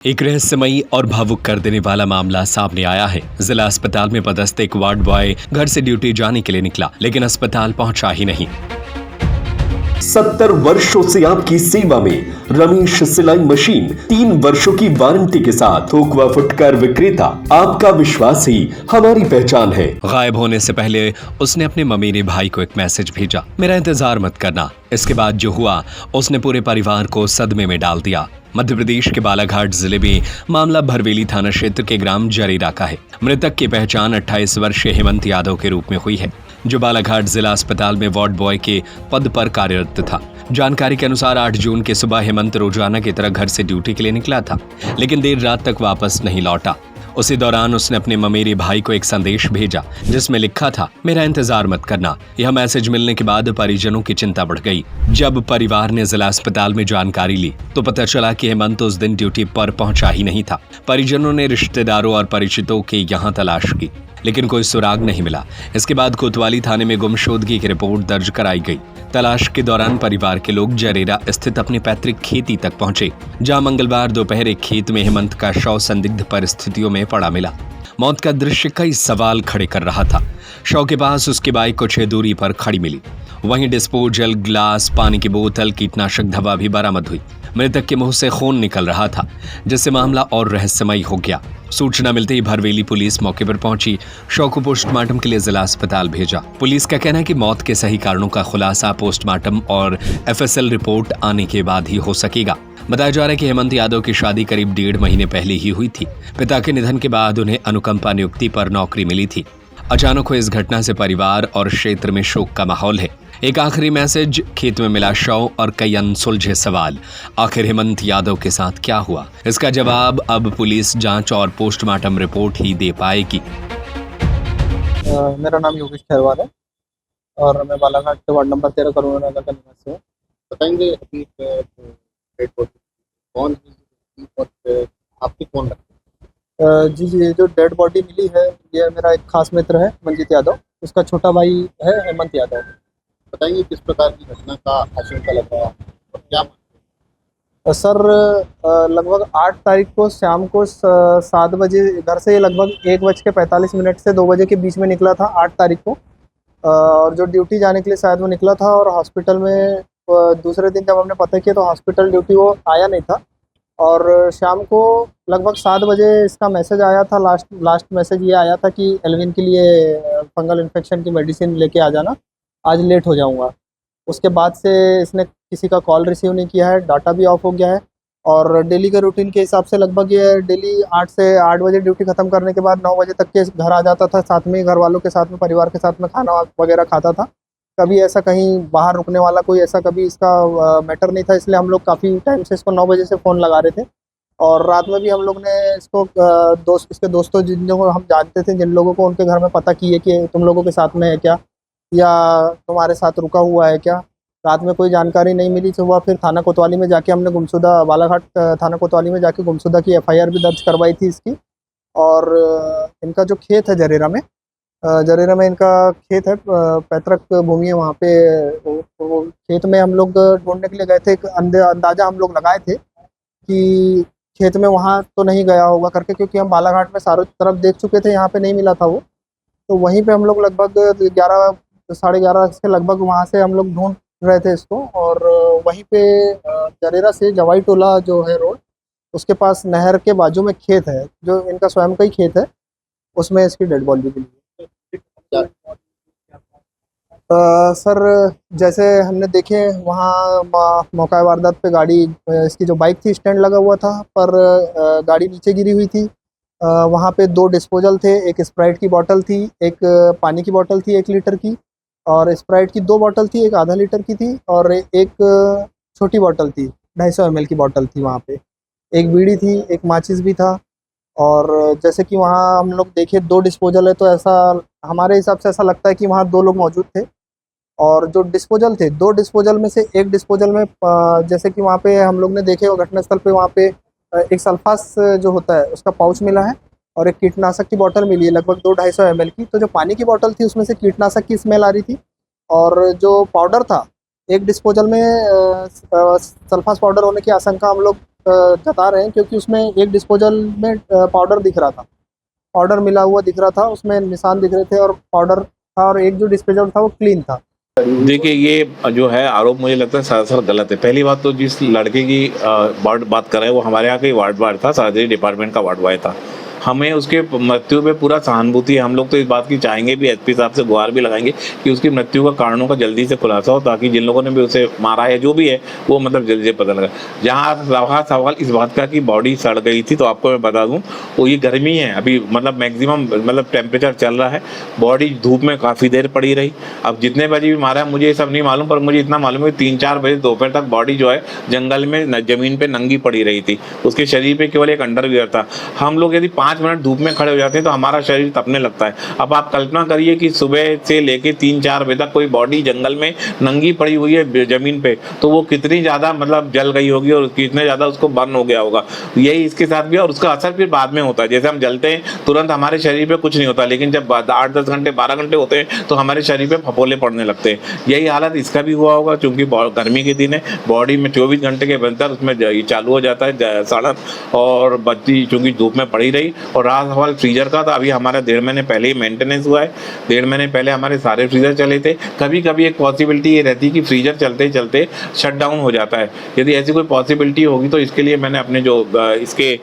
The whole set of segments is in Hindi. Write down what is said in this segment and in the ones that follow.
एक रहस्यमयी और भावुक कर देने वाला मामला सामने आया है। जिला अस्पताल में पदस्थ एक वार्ड बॉय घर से ड्यूटी जाने के लिए निकला, लेकिन अस्पताल पहुंचा ही नहीं। 70 वर्षों से आपकी सेवा में रमेश सिलाई मशीन 3 वर्षों की वारंटी के साथ थोक व फुटकर विक्रेता। आपका विश्वास ही हमारी पहचान है। गायब होने से पहले उसने अपने ममीने भाई को एक मैसेज भेजा, मेरा इंतजार मत करना। इसके बाद जो हुआ उसने पूरे परिवार को सदमे में डाल दिया। मध्य प्रदेश के बालाघाट जिले में मामला भरवेली थाना क्षेत्र के ग्राम जरेरा का है। मृतक की पहचान 28 वर्षीय हेमंत यादव के रूप में हुई है, जो बालाघाट जिला अस्पताल में वार्ड बॉय के पद पर कार्यरत था। जानकारी के अनुसार 8 जून की सुबह हेमंत रोजाना की तरह घर से ड्यूटी के लिए निकला था, लेकिन देर रात तक वापस नहीं लौटा। उसी दौरान उसने अपने ममेरे भाई को एक संदेश भेजा, जिसमें लिखा था, मेरा इंतजार मत करना। यह मैसेज मिलने के बाद परिजनों की चिंता बढ़ गई। जब परिवार ने जिला अस्पताल में जानकारी ली तो पता चला कि हेमंत उस दिन ड्यूटी पर पहुंचा ही नहीं था। परिजनों ने रिश्तेदारों और परिचितों के यहाँ तलाश की, लेकिन कोई सुराग नहीं मिला। इसके बाद कोतवाली थाने में गुमशुदगी की रिपोर्ट दर्ज कराई गई। तलाश के दौरान परिवार के लोग जरेरा स्थित अपने पैतृक खेती तक पहुंचे, जहां मंगलवार दोपहर एक खेत में हेमंत का शव संदिग्ध परिस्थितियों में पड़ा मिला। मौत का दृश्य कई सवाल खड़े कर रहा था। शव के पास उसकी बाइक कुछ दूरी पर खड़ी मिली। वहीं डिस्पोजल, ग्लास, पानी की बोतल, कीटनाशक दवा भी बरामद हुई। मृतक के मुंह से खून निकल रहा था, जिससे मामला और रहस्यमयी हो गया। सूचना मिलते ही भरवेली पुलिस मौके पर पहुंची, शव को पोस्टमार्टम के लिए जिला अस्पताल भेजा। पुलिस का कहना है कि मौत के सही कारणों का खुलासा पोस्टमार्टम और एफएसएल रिपोर्ट आने के बाद ही हो सकेगा। बताया जा रहा है कि हेमंत यादव की शादी करीब 1.5 महीने पहले ही हुई थी। पिता के निधन के बाद उन्हें अनुकंपा नियुक्ति पर नौकरी मिली थी। अचानक हुई इस घटना से परिवार और क्षेत्र में शोक का माहौल है। एक आखिरी मैसेज, खेत में मिला शव और कई अनसुलझे सवाल। आखिर हेमंत यादव के साथ क्या हुआ, इसका जवाब अब पुलिस जांच और पोस्टमार्टम रिपोर्ट ही दे पाएगी। मेरा नाम योगेश खैरवाल है और मैं बालाघाट के वार्ड नंबर 13 करुणा नगर का निवासी हूँ। बताएंगे अभी डेड बॉडी कौन है और आपकी कौन लगता है? जी, जो डेड बॉडी मिली है ये मेरा एक खास मित्र है मंजीत यादव, उसका छोटा भाई है हेमंत यादव। बताएंगे किस प्रकार की घटना का आशंका लग रहा है और क्या सर, लगभग 8 तारीख को शाम को 7 बजे घर से लगभग 1:45 से 2 बजे के बीच में निकला था 8 तारीख को। और जो ड्यूटी जाने के लिए शायद वो निकला था और हॉस्पिटल में दूसरे दिन जब हमने पता किया तो हॉस्पिटल ड्यूटी वो आया नहीं था। और शाम को लगभग 7 बजे इसका मैसेज आया था। लास्ट मैसेज ये आया था कि एल्विन के लिए फंगल इन्फेक्शन की मेडिसिन लेके आ जाना, आज लेट हो जाऊंगा। उसके बाद से इसने किसी का कॉल रिसीव नहीं किया है, डाटा भी ऑफ हो गया है। और डेली के रूटीन के हिसाब से लगभग ये डेली 8 से 8 बजे ड्यूटी ख़त्म करने के बाद 9 बजे तक के घर आ जाता था। साथ में ही घर वालों के साथ में, परिवार के साथ में खाना वगैरह खाता था। कभी ऐसा कहीं बाहर रुकने वाला कोई ऐसा कभी इसका मैटर नहीं था। इसलिए हम लोग काफ़ी टाइम से इसको 9 बजे से फ़ोन लगा रहे थे। और रात में भी हम लोग ने इसको इसके दोस्तों जिन लोगों को हम जानते थे, जिन लोगों को उनके घर में पता किए कि तुम लोगों के साथ में है क्या या तुम्हारे साथ रुका हुआ है क्या। रात में कोई जानकारी नहीं मिली। सुबह फिर थाना कोतवाली में जाके हमने गुमशुदा, बालाघाट थाना कोतवाली में जाके गुमशुदा की एफआईआर भी दर्ज करवाई थी इसकी। और इनका जो खेत है जरेरा में इनका खेत है, पैतृक भूमि है वहाँ पे। वो खेत में हम लोग ढूंढने के लिए गए थे। एक अंदाज़ा हम लोग लगाए थे कि खेत में वहाँ तो नहीं गया होगा करके, क्योंकि हम बालाघाट में सारों तरफ देख चुके थे, यहाँ पे नहीं मिला था वो। तो वहीं पे हम लोग लगभग 11 साढ़े 11 से लगभग वहाँ से हम लोग ढूंढ रहे थे इसको। और वहीं पे जरेरा से जवाई टोला जो है रोड, उसके पास नहर के बाजू में खेत है, जो इनका स्वयं का ही खेत है, उसमें इसकी डेड बॉडी मिली है। सर, जैसे हमने देखे वहाँ मौका वारदात पे गाड़ी, इसकी जो बाइक थी स्टैंड लगा हुआ था, पर गाड़ी नीचे गिरी हुई थी। वहाँ पे 2 डिस्पोजल थे, एक स्प्राइट की बोतल थी, एक पानी की बोतल थी 1 लीटर की, और स्प्राइट की 2 बोतल थी, एक आधा लीटर की थी, और एक छोटी बोतल थी 250 ml की बोतल थी। वहाँ पे एक बीड़ी थी, एक माचिस भी था। और जैसे कि वहाँ हम लोग देखे 2 डिस्पोजल है, तो ऐसा हमारे हिसाब से ऐसा लगता है कि वहाँ 2 लोग मौजूद थे। और जो डिस्पोजल थे, 2 डिस्पोजल में से एक डिस्पोजल में जैसे कि वहाँ पे हम लोग ने देखे घटनास्थल पे, वहाँ पे एक सल्फास जो होता है उसका पाउच मिला है और एक कीटनाशक की बोतल मिली है लगभग 200-250 ml की। तो जो पानी की बोतल थी उसमें से कीटनाशक की स्मेल आ रही थी। और जो पाउडर था, एक डिस्पोजल में सल्फास पाउडर होने की आशंका हम लोग जता रहे हैं, क्योंकि उसमें एक डिस्पोजल में पाउडर दिख रहा था, पाउडर मिला हुआ दिख रहा था, उसमें निशान दिख रहे थे और पाउडर था, और एक जो डिस्पोजल था वो क्लीन था। देखिए, ये जो है आरोप मुझे लगता है सरासर गलत है। पहली बात तो जिस लड़के की बात कर रहे हैं वो हमारे यहाँ का वार्ड बॉय था, सर्जरी डिपार्टमेंट का वार्ड बॉय था। हमें उसके मृत्यु पे पूरा सहानुभूति है। हम लोग तो इस बात की चाहेंगे भी, एसपी साहब से गुहार भी लगाएंगे कि उसकी मृत्यु का कारणों का जल्दी से खुलासा हो, ताकि जिन लोगों ने भी उसे मारा है जो भी है वो मतलब जल्दी से पता लगा। जहाँ रहा सवाल इस बात का कि बॉडी सड़ गई थी, तो आपको मैं बता दूँ वो ये गर्मी है अभी, मतलब मैक्सिमम मतलब टेम्परेचर चल रहा है, बॉडी धूप में काफ़ी देर पड़ी रही। अब जितने बजे भी मारा है मुझे ये सब नहीं मालूम, पर मुझे इतना मालूम है 3-4 बजे दोपहर तक बॉडी जो है जंगल में ज़मीन पर नंगी पड़ी रही थी। उसके शरीर पर केवल एक अंडरवियर था। हम लोग यदि 5 मिनट धूप में खड़े हो जाते हैं तो हमारा शरीर तपने लगता है। अब आप कल्पना करिए कि सुबह से लेके 3-4 बजे तक कोई बॉडी जंगल में नंगी पड़ी हुई है जमीन पे, तो वो कितनी ज़्यादा मतलब जल गई होगी और कितने ज़्यादा उसको बर्न हो गया होगा। यही इसके साथ भी, और उसका असर फिर बाद में होता है। जैसे हम जलते हैं तुरंत हमारे शरीर पे कुछ नहीं होता, लेकिन जब 8-10 घंटे 12 घंटे होते हैं तो हमारे शरीर पे फफोले पड़ने लगते हैं। यही हालत इसका भी हुआ होगा, क्योंकि गर्मी के दिन है, बॉडी में 24 घंटे के भीतर उसमें चालू हो जाता है सड़न, और बत्ती चूँकि धूप में पड़ी रही। और रहा सवाल फ्रीजर का, तो अभी हमारा 1.5 महीने पहले ही मेंटेनेंस हुआ है। 1.5 महीने पहले हमारे सारे फ्रीजर चले थे। कभी कभी एक पॉसिबिलिटी ये रहती है कि फ्रीजर चलते चलते शट डाउन हो जाता है। यदि ऐसी कोई पॉसिबिलिटी होगी तो इसके लिए मैंने अपने जो इसके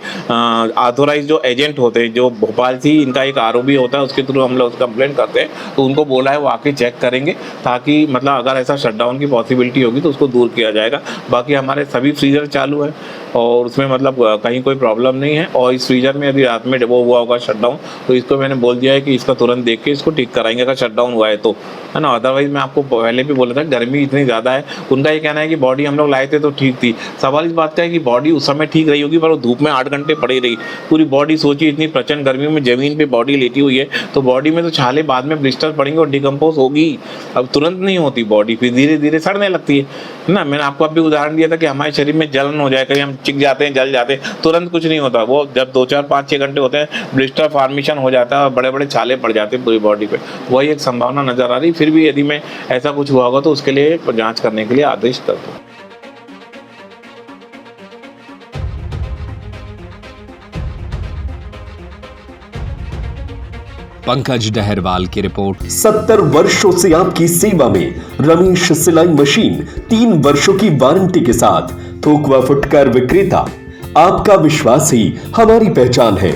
ऑथोराइज जो एजेंट होते हैं, जो भोपाल से ही इनका एक आरओबी होता है, उसके थ्रू हम लोग कंप्लेंट करते हैं, तो उनको बोला है वो आके चेक करेंगे, ताकि मतलब अगर ऐसा शट डाउन की पॉसिबिलिटी होगी तो उसको दूर किया जाएगा। बाकी हमारे सभी फ्रीजर चालू है और उसमें मतलब कहीं कोई प्रॉब्लम नहीं है। और इस फ्रीजर में यदि रात में वो हुआ होगा शटडाउन, तो इसको मैंने बोल दिया है कि इसका तुरंत देख के इसको ठीक कराएंगे अगर शटडाउन हुआ है तो, है ना। अदरवाइज मैं आपको पहले भी बोला था गर्मी इतनी ज़्यादा है। उनका ये कहना है कि बॉडी हम लोग लाए थे तो ठीक थी। सवाल इस बात का है कि बॉडी उस समय ठीक रही होगी, पर वो धूप में 8 घंटे पड़ी रही। पूरी बॉडी सोचिए, इतनी प्रचंड गर्मी में ज़मीन पर बॉडी लेटी हुई है, तो बॉडी में तो छाले बाद में ब्लिस्टर पड़ेंगे और डिकम्पोज होगी। अब तुरंत नहीं होती बॉडी, फिर धीरे धीरे सड़ने लगती है ना। मैंने आपको अभी उदाहरण दिया था कि हमारे शरीर में जलन हो जाए, कहीं हम चिक जाते हैं, जल जाते हैं, तुरंत कुछ नहीं होता। वो जब 2-4-5-6 घंटे होते हैं ब्लिस्टर फॉर्मेशन हो जाता है और बड़े बड़े छाले पड़ जाते हैं पूरी बॉडी पे। वही एक संभावना नज़र आ रही। फिर भी यदि मैं ऐसा कुछ हुआ होगा तो उसके लिए जांच करने के लिए आदेश कर दूँ। पंकज डहरवाल की रिपोर्ट। 70 वर्षों से आपकी सेवा में रमेश सिलाई मशीन 3 वर्षों की वारंटी के साथ थोक व फुटकर विक्रेता। आपका विश्वास ही हमारी पहचान है।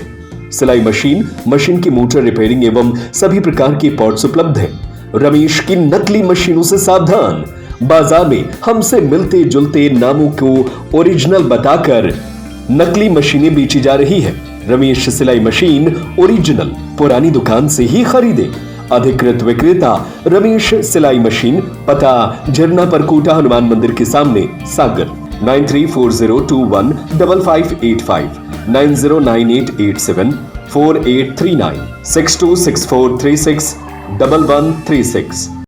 सिलाई मशीन की मोटर रिपेयरिंग एवं सभी प्रकार के पार्ट्स उपलब्ध हैं। रमेश की नकली मशीनों से सावधान। बाजार में हमसे मिलते जुलते नामों को ओरिजिनल बताकर नकली मशीनें बेची जा रही है। रमेश सिलाई मशीन ओरिजिनल पुरानी दुकान से ही खरीदे। अधिकृत विक्रेता रमेश सिलाई मशीन, पता झरना परकोटा हनुमान मंदिर के सामने सागर। 9340215585 9098874839 6264361136।